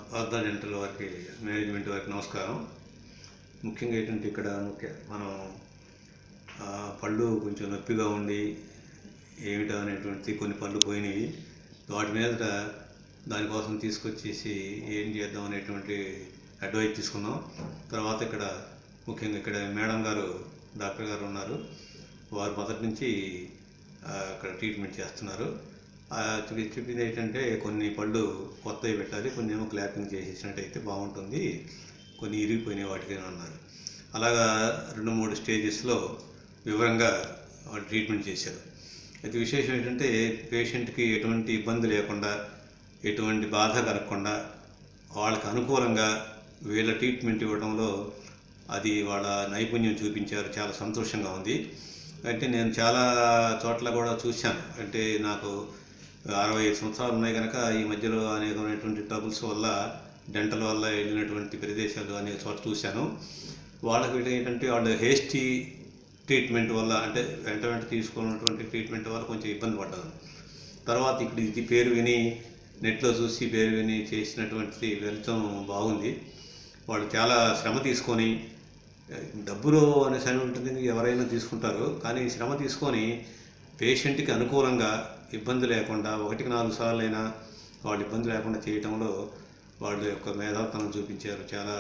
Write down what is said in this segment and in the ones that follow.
Partha dental వారికి management వారికి నమస్కారం. ముఖ్యంగా ఏంటంటే ఇక్కడ మనం పళ్ళు కొంచెం నొప్పిగా ఉండి ఏమిటా అనేటువంటి కొన్ని పళ్ళు పోయినాయి. వాటి మీద దానికోసం తీసుకొచ్చేసి ఏం చేద్దాం అనేటువంటి అడ్వైజ్ తీసుకున్నాం. తర్వాత ఇక్కడ ముఖ్యంగా ఇక్కడ మేడం గారు డాక్టర్ గారు ఉన్నారు. వారు మొదటి నుంచి ఇక్కడ ట్రీట్మెంట్ చేస్తున్నారు. చెప్పింది ఏంటంటే కొన్ని పళ్ళు కొత్తవి పెట్టాలి, కొన్ని ఏమో క్లాపింగ్ చేసేసినట్టయితే బాగుంటుంది, కొన్ని ఇరిగిపోయినాయి వాటికి అన్నారు. అలాగా 2-3 స్టేజెస్లో వివరంగా వాళ్ళు ట్రీట్మెంట్ చేశారు. అయితే విశేషం ఏంటంటే పేషెంట్కి ఎటువంటి ఇబ్బంది లేకుండా, ఎటువంటి బాధ కలగకుండా వాళ్ళకి అనుకూలంగా వీళ్ళ ట్రీట్మెంట్ ఇవ్వడంలో అది వాళ్ళ నైపుణ్యం చూపించారు. చాలా సంతోషంగా ఉంది. అంటే నేను చాలా చోట్ల కూడా చూశాను. అంటే నాకు 65 సంవత్సరాలు ఉన్నాయి కనుక ఈ మధ్యలో అనేకమైనటువంటి ట్రబుల్స్ వల్ల డెంటల్ వల్ల వెళ్ళినటువంటి ప్రదేశాలు అనేక చోట్ల చూశాను. వాళ్ళకి ఏంటంటే వాళ్ళు హేస్టీ ట్రీట్మెంట్ వల్ల, అంటే వెంట తీసుకున్నటువంటి ట్రీట్మెంట్ వల్ల కొంచెం ఇబ్బంది పడ్డాను. తర్వాత ఇక్కడ ఇది పేరు విని నెట్లో చూసి పేరు విని చేసినటువంటి ఫలితం బాగుంది. వాళ్ళు చాలా శ్రమ తీసుకొని, డబ్బులు అనేసి అని ఉంటుంది, ఎవరైనా తీసుకుంటారు, కానీ శ్రమ తీసుకొని పేషెంట్కి అనుకూలంగా ఇబ్బంది లేకుండా 1-4 సార్లు అయినా వాళ్ళు ఇబ్బంది లేకుండా చేయటంలో వాళ్ళ యొక్క మేధావితనం చూపించారు. చాలా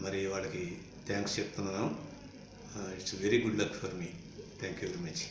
మరి వాళ్ళకి థ్యాంక్స్ చెప్తున్నాను. It's very good luck for me. Thank you very much.